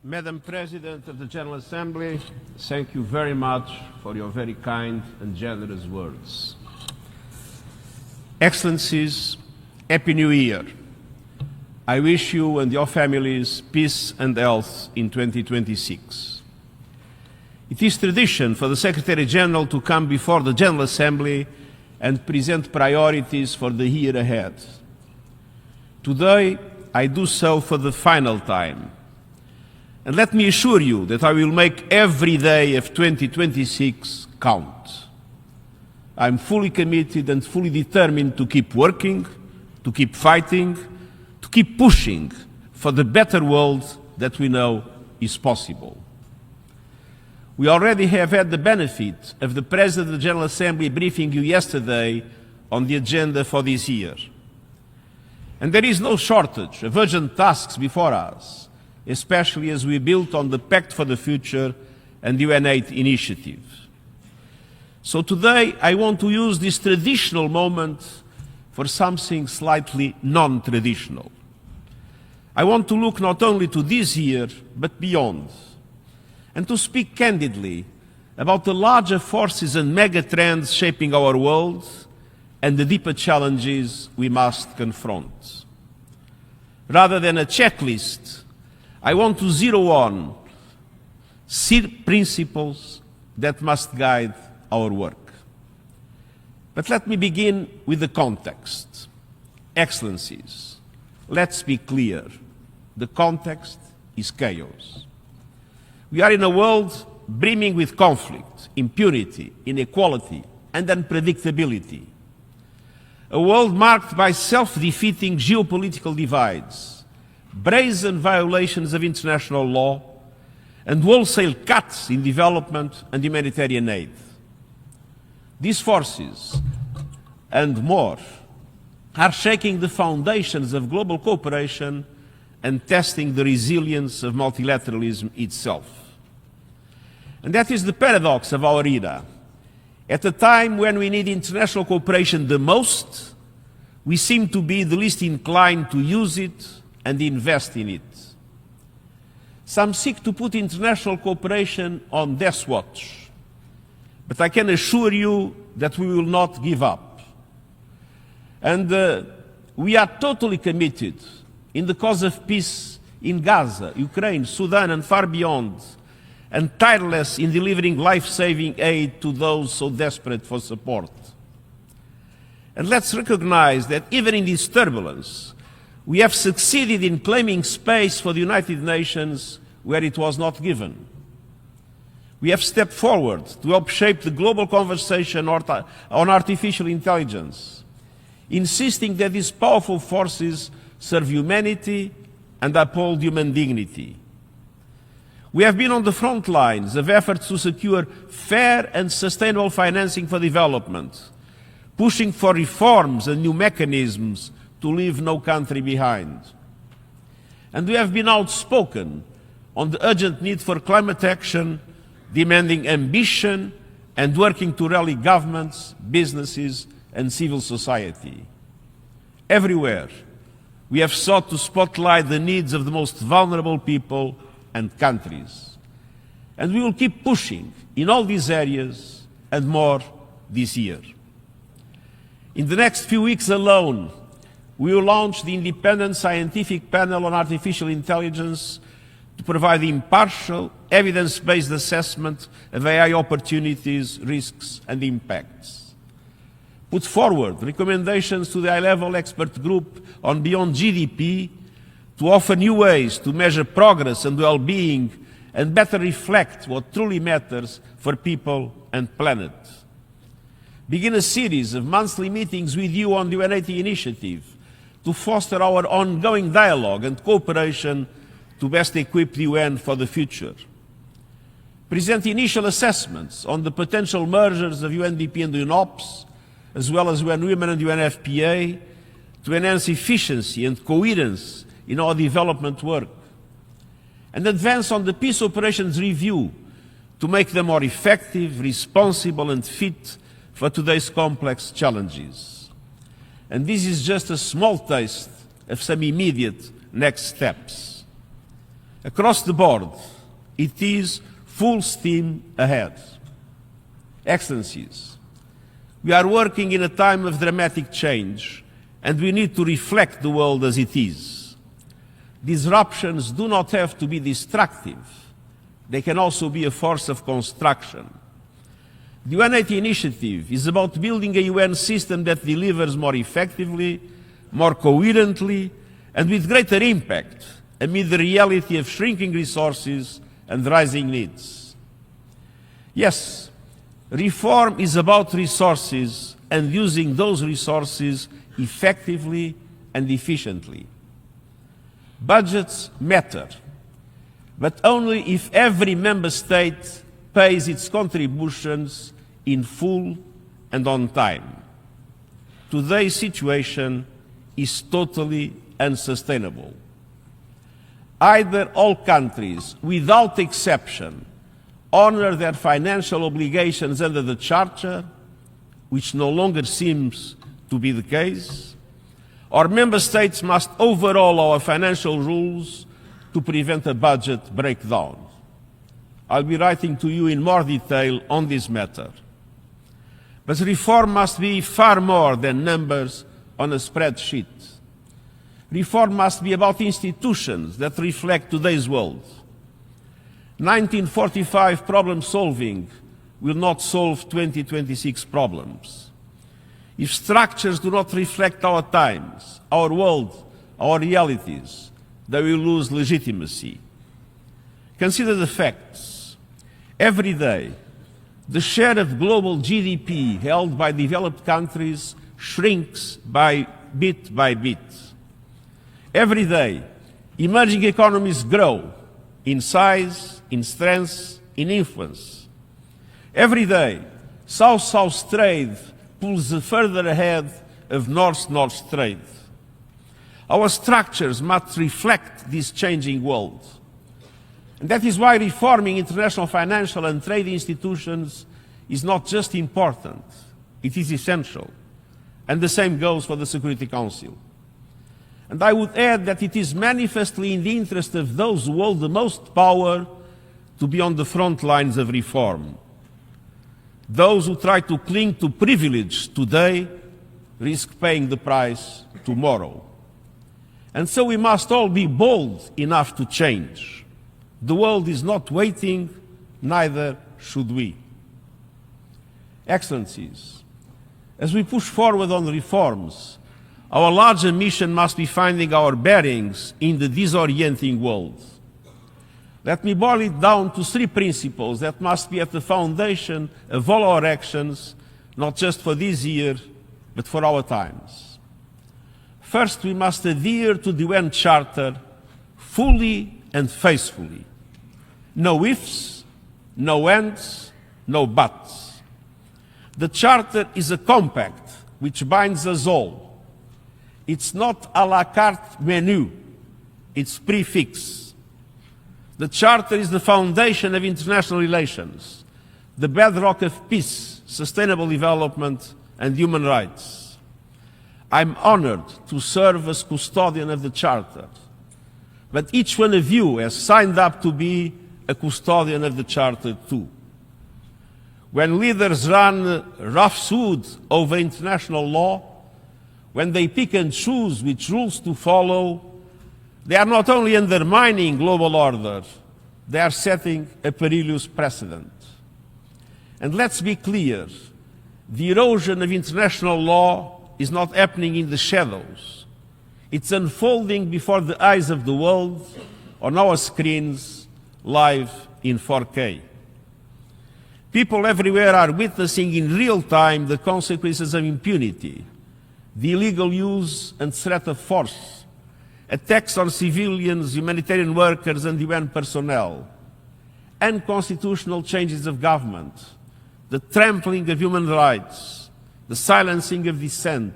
Madam President of the General Assembly, thank you very much for your very kind and generous words. Excellencies, Happy New Year. I wish you and your families peace and health in 2026. It is tradition for the Secretary General to come before the General Assembly and present priorities for the year ahead. Today, I do so for the final time. And let me assure you that I will make every day of 2026 count. I'm fully committed and fully determined to keep working, to keep fighting, to keep pushing for the better world that we know is possible. We already have had the benefit of the President of the General Assembly briefing you yesterday on the agenda for this year. And there is no shortage of urgent tasks before us, especially as we build on the Pact for the Future and the UN8 initiative. So today I want to use this traditional moment for something slightly non-traditional. I want to look not only to this year, but beyond, and to speak candidly about the larger forces and mega trends shaping our world and the deeper challenges we must confront. Rather than a checklist, I want to zero on principles that must guide our work. But let me begin with the context. Excellencies, let's be clear. The context is chaos. We are in a world brimming with conflict, impunity, inequality, and unpredictability. A world marked by self-defeating geopolitical divides, brazen violations of international law, and wholesale cuts in development and humanitarian aid. These forces, and more, are shaking the foundations of global cooperation and testing the resilience of multilateralism itself. And that is the paradox of our era. At a time when we need international cooperation the most, we seem to be the least inclined to use it and invest in it. Some seek to put international cooperation on death watch, but I can assure you that we will not give up. And we are totally committed in the cause of peace in Gaza, Ukraine, Sudan, and far beyond, and tireless in delivering life-saving aid to those so desperate for support. And let's recognize that even in this turbulence, we have succeeded in claiming space for the United Nations where it was not given. We have stepped forward to help shape the global conversation on artificial intelligence, insisting that these powerful forces serve humanity and uphold human dignity. We have been on the front lines of efforts to secure fair and sustainable financing for development, pushing for reforms and new mechanisms to leave no country behind. And we have been outspoken on the urgent need for climate action, demanding ambition and working to rally governments, businesses, and civil society. Everywhere, we have sought to spotlight the needs of the most vulnerable people and countries. And we will keep pushing in all these areas and more this year. In the next few weeks alone, we will launch the Independent Scientific Panel on Artificial Intelligence to provide impartial, evidence-based assessment of AI opportunities, risks, and impacts. Put forward recommendations to the high-level expert group on Beyond GDP to offer new ways to measure progress and well-being and better reflect what truly matters for people and planet. Begin a series of monthly meetings with you on the UN8 initiative to foster our ongoing dialogue and cooperation to best equip the UN for the future. Present initial assessments on the potential mergers of UNDP and UNOPS, as well as UN Women and UNFPA, to enhance efficiency and coherence in our development work. And advance on the peace operations review to make them more effective, responsible, and fit for today's complex challenges. And this is just a small taste of some immediate next steps. Across the board, it is full steam ahead. Excellencies, we are working in a time of dramatic change, and we need to reflect the world as it is. Disruptions do not have to be destructive. They can also be a force of construction. The UN80 initiative is about building a UN system that delivers more effectively, more coherently, and with greater impact amid the reality of shrinking resources and rising needs. Yes, reform is about resources and using those resources effectively and efficiently. Budgets matter, but only if every member state pays its contributions in full and on time. Today's situation is totally unsustainable. Either all countries, without exception, honor their financial obligations under the Charter, which no longer seems to be the case, or member states must overhaul our financial rules to prevent a budget breakdown. I'll be writing to you in more detail on this matter. But reform must be far more than numbers on a spreadsheet. Reform must be about institutions that reflect today's world. 1945 problem solving will not solve 2026 problems. If structures do not reflect our times, our world, our realities, they will lose legitimacy. Consider the facts. Every day, the share of global GDP held by developed countries shrinks bit by bit. Every day, emerging economies grow in size, in strength, in influence. Every day, South-South trade pulls further ahead of North-North trade. Our structures must reflect this changing world. And that is why reforming international financial and trade institutions is not just important, it is essential. And the same goes for the Security Council. And I would add that it is manifestly in the interest of those who hold the most power to be on the front lines of reform. Those who try to cling to privilege today risk paying the price tomorrow. And so we must all be bold enough to change. The world is not waiting, neither should we. Excellencies, as we push forward on reforms, our larger mission must be finding our bearings in the disorienting world. Let me boil it down to three principles that must be at the foundation of all our actions, not just for this year, but for our times. First, we must adhere to the UN Charter fully and faithfully. No ifs, no ands, no buts. The Charter is a compact which binds us all. It's not a la carte menu, it's prix fixe. The Charter is the foundation of international relations, the bedrock of peace, sustainable development, and human rights. I'm honored to serve as custodian of the Charter, but each one of you has signed up to be a custodian of the Charter too. When leaders run roughshod over international law, when they pick and choose which rules to follow, they are not only undermining global order, they are setting a perilous precedent. And let's be clear, the erosion of international law is not happening in the shadows. It's unfolding before the eyes of the world, on our screens, live in 4K. People everywhere are witnessing in real time the consequences of impunity, the illegal use and threat of force, attacks on civilians, humanitarian workers and UN personnel, unconstitutional changes of government, the trampling of human rights, the silencing of dissent,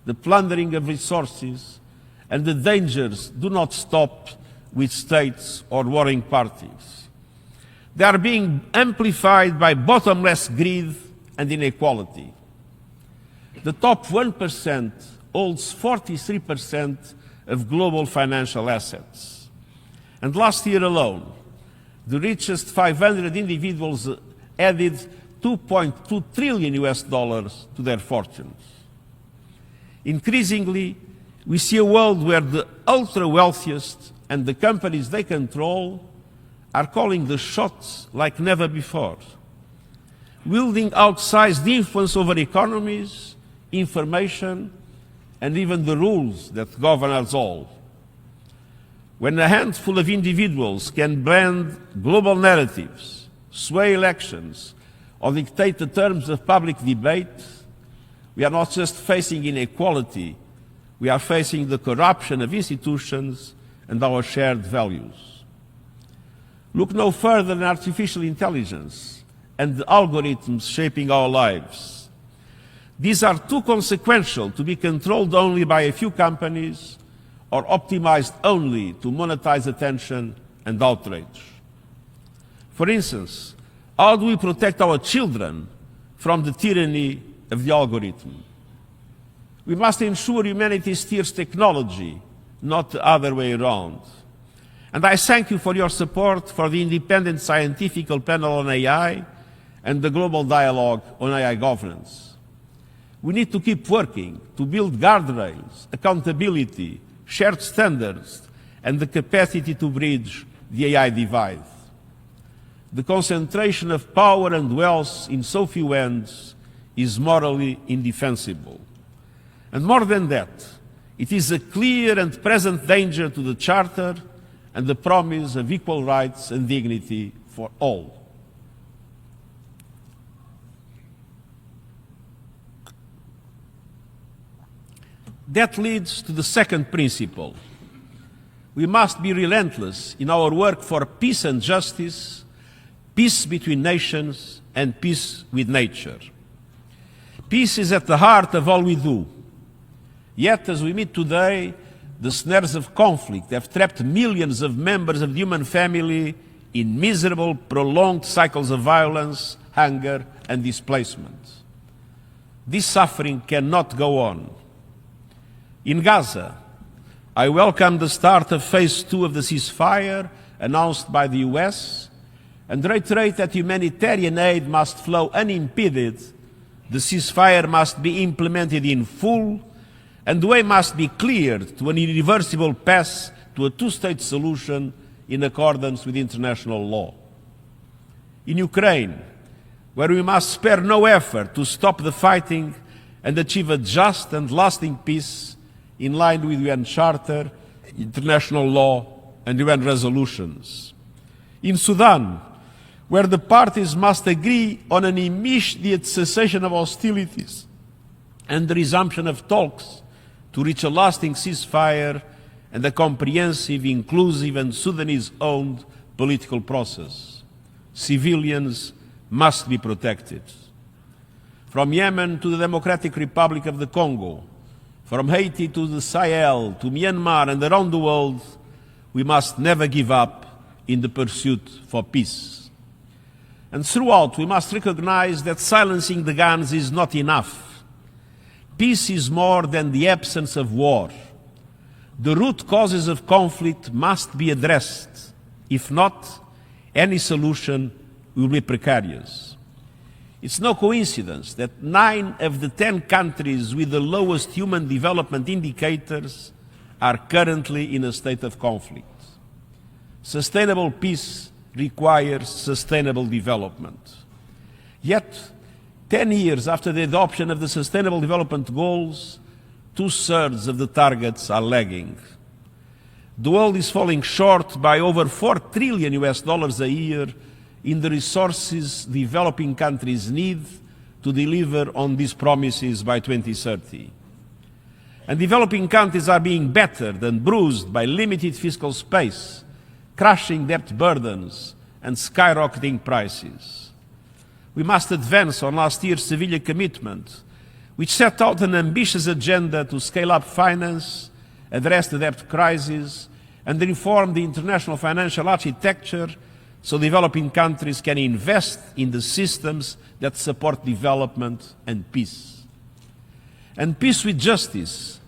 the plundering of resources, and the dangers do not stop with states or warring parties. They are being amplified by bottomless greed and inequality. The top 1% holds 43% of global financial assets. And last year alone, the richest 500 individuals added $2.2 trillion to their fortunes. Increasingly, we see a world where the ultra-wealthiest and the companies they control are calling the shots like never before, wielding outsized influence over economies, information, and even the rules that govern us all. When a handful of individuals can blend global narratives, sway elections, or dictate the terms of public debate, we are not just facing inequality, we are facing the corruption of institutions and our shared values. Look no further than artificial intelligence and the algorithms shaping our lives. These are too consequential to be controlled only by a few companies or optimized only to monetize attention and outrage. For instance, how do we protect our children from the tyranny of the algorithm? We must ensure humanity steers technology, not the other way around. And I thank you for your support for the independent scientific panel on AI and the global dialogue on AI governance. We need to keep working to build guardrails, accountability, shared standards, and the capacity to bridge the AI divide. The concentration of power and wealth in so few hands is morally indefensible. And more than that, it is a clear and present danger to the Charter and the promise of equal rights and dignity for all. That leads to the second principle. We must be relentless in our work for peace and justice, peace between nations, and peace with nature. Peace is at the heart of all we do. Yet, as we meet today, the snares of conflict have trapped millions of members of the human family in miserable, prolonged cycles of violence, hunger, and displacement. This suffering cannot go on. In Gaza, I welcome the start of phase 2 of the ceasefire announced by the US and reiterate that humanitarian aid must flow unimpeded, the ceasefire must be implemented in full, and the way must be cleared to an irreversible path to a two-state solution in accordance with international law. In Ukraine, where we must spare no effort to stop the fighting and achieve a just and lasting peace in line with UN Charter, international law, and UN resolutions. In Sudan, where the parties must agree on an immediate cessation of hostilities and the resumption of talks to reach a lasting ceasefire and a comprehensive, inclusive, and Sudanese-owned political process. Civilians must be protected. From Yemen to the Democratic Republic of the Congo, from Haiti to the Sahel, to Myanmar and around the world, we must never give up in the pursuit for peace. And throughout, we must recognize that silencing the guns is not enough. Peace is more than the absence of war. The root causes of conflict must be addressed. If not, any solution will be precarious. It's no coincidence that 9 of the 10 countries with the lowest human development indicators are currently in a state of conflict. Sustainable peace requires sustainable development. Yet, 10 years after the adoption of the Sustainable Development Goals, 2/3 of the targets are lagging. The world is falling short by over $4 trillion a year in the resources developing countries need to deliver on these promises by 2030. And developing countries are being battered and bruised by limited fiscal space, crushing debt burdens, and skyrocketing prices. We must advance on last year's Seville commitment, which set out an ambitious agenda to scale up finance, address the debt crisis, and reform the international financial architecture so developing countries can invest in the systems that support development and peace. And peace with justice